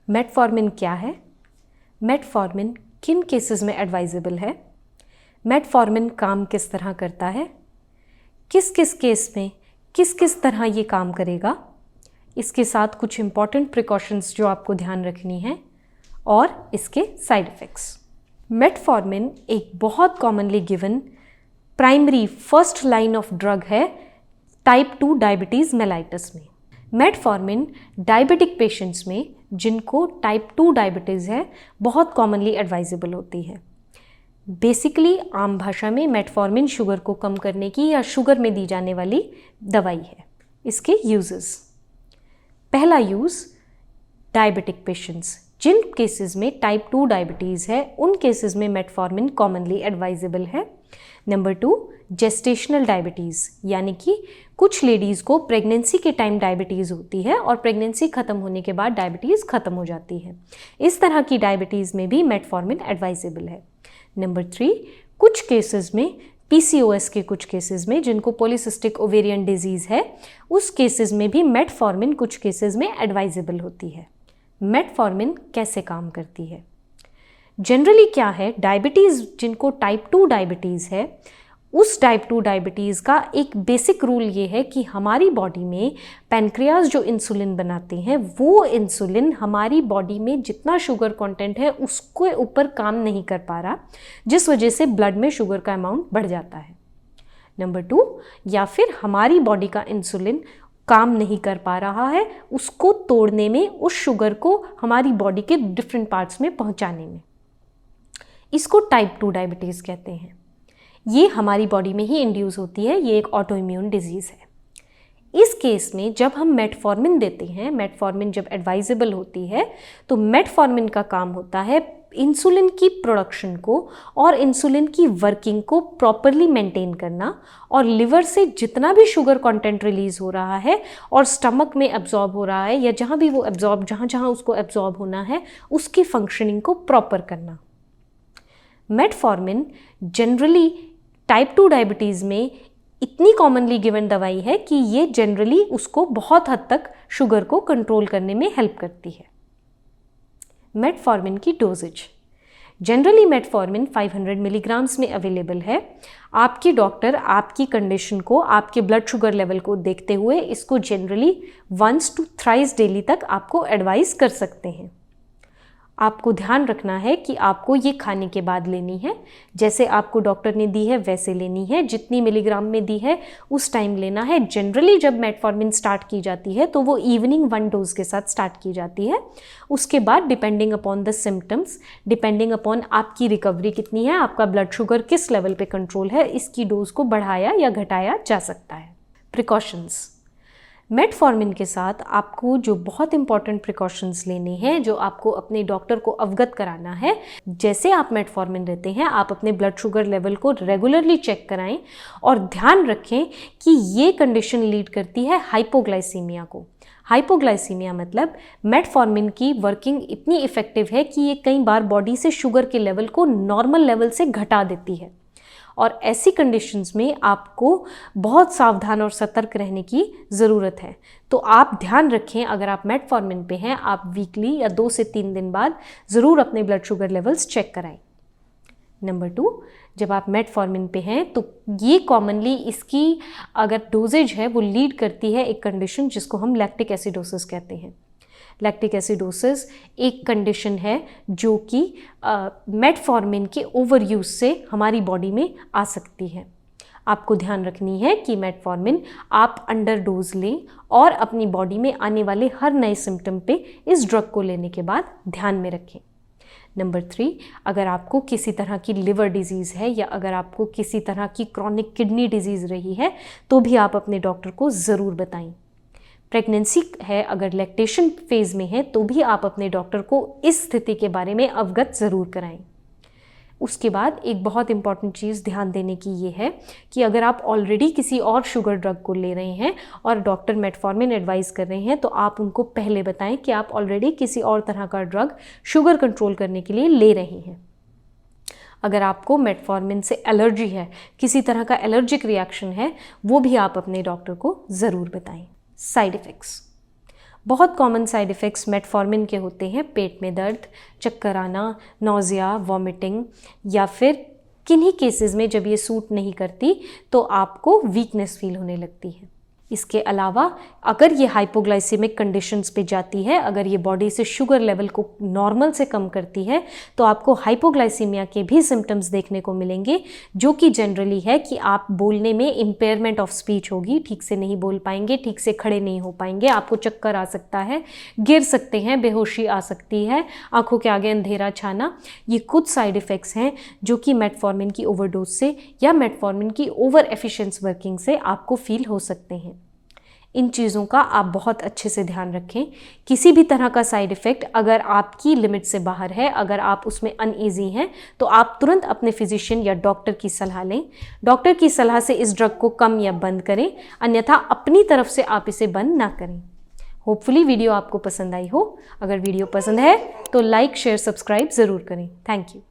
Metformin क्या है? Metformin किन केसेस में एडवाइजेबल है? मेटफॉर्मिन काम किस तरह करता है? किस किस केस में किस किस तरह ये काम करेगा? इसके साथ कुछ इम्पॉर्टेंट प्रिकॉशंस जो आपको ध्यान रखनी है और इसके साइड इफ़ेक्ट्स। मेटफॉर्मिन एक बहुत commonly given primary first line of drug है टाइप 2 डायबिटीज़ मेलाइटस में। मेटफॉर्मिन डायबिटिक पेशेंट्स में जिनको टाइप 2 डायबिटीज़ है बहुत कॉमनली एडवाइजेबल होती है। बेसिकली आम भाषा में मेटफॉर्मिन शुगर को कम करने की या शुगर में दी जाने वाली दवाई है। इसके यूजेस, पहला यूज़ डायबिटिक पेशेंट्स, जिन केसेस में टाइप 2 डायबिटीज़ है उन केसेस में मेटफॉर्मिन कॉमनली एडवाइजेबल है। नंबर 2, जेस्टेशनल डायबिटीज़, यानी कि कुछ लेडीज़ को प्रेगनेंसी के टाइम डायबिटीज़ होती है और प्रेगनेंसी ख़त्म होने के बाद डायबिटीज़ ख़त्म हो जाती है। इस तरह की डायबिटीज़ में भी मेटफॉर्मिन एडवाइजेबल है। नंबर 3, कुछ केसेस में PCOS के कुछ केसेस में जिनको पॉलीसिस्टिक ओवेरियन डिजीज़ है उस केसेस में भी मेटफॉर्मिन कुछ केसेस में एडवाइजेबल होती है। मेटफॉर्मिन कैसे काम करती है? जनरली क्या है, डायबिटीज़ जिनको टाइप 2 डायबिटीज़ है उस टाइप 2 डायबिटीज़ का एक बेसिक रूल ये है कि हमारी बॉडी में पैनक्रियाज जो इंसुलिन बनाते हैं वो इंसुलिन हमारी बॉडी में जितना शुगर कंटेंट है उसके ऊपर काम नहीं कर पा रहा, जिस वजह से ब्लड में शुगर का अमाउंट बढ़ जाता है। नंबर 2, या फिर हमारी बॉडी का इंसुलिन काम नहीं कर पा रहा है उसको तोड़ने में, उस शुगर को हमारी बॉडी के डिफरेंट पार्ट्स में पहुंचाने में। इसको टाइप 2 डायबिटीज़ कहते हैं। ये हमारी बॉडी में ही इंड्यूस होती है, ये एक ऑटो इम्यून डिजीज़ है। इस केस में जब हम मेटफॉर्मिन देते हैं, मेटफॉर्मिन जब एडवाइजेबल होती है तो मेटफॉर्मिन का काम होता है इंसुलिन की प्रोडक्शन को और इंसुलिन की वर्किंग को प्रॉपरली मेंटेन करना, और लिवर से जितना भी शुगर कंटेंट रिलीज हो रहा है और स्टमक में एब्जॉर्ब हो रहा है या जहाँ भी वो एब्जॉर्ब, जहाँ उसको एब्जॉर्ब होना है उसकी फंक्शनिंग को प्रॉपर करना। मेटफॉर्मिन जनरली टाइप 2 डायबिटीज़ में इतनी कॉमनली गिवन दवाई है कि ये जनरली उसको बहुत हद तक शुगर को कंट्रोल करने में हेल्प करती है। मेटफॉर्मिन की डोजेज, जनरली मेटफॉर्मिन 500 मिलीग्राम्स में अवेलेबल है। आपके डॉक्टर आपकी कंडीशन को, आपके ब्लड शुगर लेवल को देखते हुए इसको जनरली 1 to thrice डेली तक आपको एडवाइस कर सकते हैं। आपको ध्यान रखना है कि आपको ये खाने के बाद लेनी है, जैसे आपको डॉक्टर ने दी है वैसे लेनी है, जितनी मिलीग्राम में दी है उस टाइम लेना है। जनरली जब मेटफॉर्मिन स्टार्ट की जाती है तो वो इवनिंग 1 डोज के साथ स्टार्ट की जाती है। उसके बाद depending upon the symptoms, depending upon आपकी रिकवरी कितनी है, आपका ब्लड शुगर किस लेवल पे कंट्रोल है, इसकी डोज को बढ़ाया या घटाया जा सकता है। प्रिकॉशंस, मेटफॉर्मिन के साथ आपको जो बहुत इंपॉर्टेंट प्रिकॉशंस लेने हैं, जो आपको अपने डॉक्टर को अवगत कराना है, जैसे आप मेटफॉर्मिन लेते हैं आप अपने ब्लड शुगर लेवल को रेगुलरली चेक कराएं और ध्यान रखें कि ये कंडीशन लीड करती है हाइपोग्लाइसीमिया को। हाइपोग्लाइसीमिया मतलब मेटफॉर्मिन की वर्किंग इतनी इफेक्टिव है कि ये कई बार बॉडी से शुगर के लेवल को नॉर्मल लेवल से घटा देती है, और ऐसी कंडीशंस में आपको बहुत सावधान और सतर्क रहने की ज़रूरत है। तो आप ध्यान रखें, अगर आप मेटफॉर्मिन पे हैं आप वीकली या 2 से 3 दिन बाद ज़रूर अपने ब्लड शुगर लेवल्स चेक कराएं। नंबर 2, जब आप मेटफॉर्मिन पे हैं तो ये कॉमनली इसकी अगर डोजेज है वो लीड करती है एक कंडीशन जिसको हम लैक्टिक एसिडोसिस कहते हैं। लैक्टिक एसिडोसिस एक कंडीशन है जो कि मेटफॉर्मिन के ओवर यूज से हमारी बॉडी में आ सकती है। आपको ध्यान रखनी है कि मेटफॉर्मिन आप अंडर डोज लें और अपनी बॉडी में आने वाले हर नए सिम्टम पे इस ड्रग को लेने के बाद ध्यान में रखें। नंबर 3, अगर आपको किसी तरह की लिवर डिजीज़ है या अगर आपको किसी तरह की क्रॉनिक किडनी डिजीज़ रही है तो भी आप अपने डॉक्टर को ज़रूर बताएं। प्रेगनेंसी है, अगर लैक्टेशन फेज़ में है तो भी आप अपने डॉक्टर को इस स्थिति के बारे में अवगत ज़रूर कराएं। उसके बाद एक बहुत इंपॉर्टेंट चीज़ ध्यान देने की ये है कि अगर आप ऑलरेडी किसी और शुगर ड्रग को ले रहे हैं और डॉक्टर मेटफॉर्मिन एडवाइस कर रहे हैं तो आप उनको पहले बताएं कि आप ऑलरेडी किसी और तरह का ड्रग शुगर कंट्रोल करने के लिए ले रहे हैं। अगर आपको मेटफॉर्मिन से एलर्जी है, किसी तरह का एलर्जिक रिएक्शन है, वो भी आप अपने डॉक्टर को ज़रूर बताएं। साइड इफ़ेक्ट्स, बहुत कॉमन साइड इफ़ेक्ट्स मेटफॉर्मिन के होते हैं, पेट में दर्द, चक्कर आना, नौजिया, वॉमिटिंग, या फिर किन्हीं केसेस में जब ये सूट नहीं करती तो आपको वीकनेस फील होने लगती है। इसके अलावा अगर ये हाइपोग्लाइसेमिक कंडीशंस पे जाती है, अगर ये बॉडी से शुगर लेवल को नॉर्मल से कम करती है, तो आपको हाइपोग्लाइसीमिया के भी सिम्टम्स देखने को मिलेंगे, जो कि जनरली है कि आप बोलने में इम्पेयरमेंट ऑफ स्पीच होगी, ठीक से नहीं बोल पाएंगे, ठीक से खड़े नहीं हो पाएंगे, आपको चक्कर आ सकता है, गिर सकते हैं, बेहोशी आ सकती है, आंखों के आगे अंधेरा छाना। ये कुछ साइड इफ़ेक्ट्स हैं जो कि मेटफॉर्मिन की ओवरडोज से या मेटफॉर्मिन की ओवर एफिशिएंट वर्किंग से आपको फील हो सकते हैं। इन चीज़ों का आप बहुत अच्छे से ध्यान रखें। किसी भी तरह का साइड इफ़ेक्ट अगर आपकी लिमिट से बाहर है, अगर आप उसमें अनईजी हैं, तो आप तुरंत अपने फिजिशियन या डॉक्टर की सलाह लें। डॉक्टर की सलाह से इस ड्रग को कम या बंद करें, अन्यथा अपनी तरफ से आप इसे बंद ना करें। होपफुली वीडियो आपको पसंद आई हो। अगर वीडियो पसंद है तो लाइक, शेयर, सब्सक्राइब ज़रूर करें। Thank you.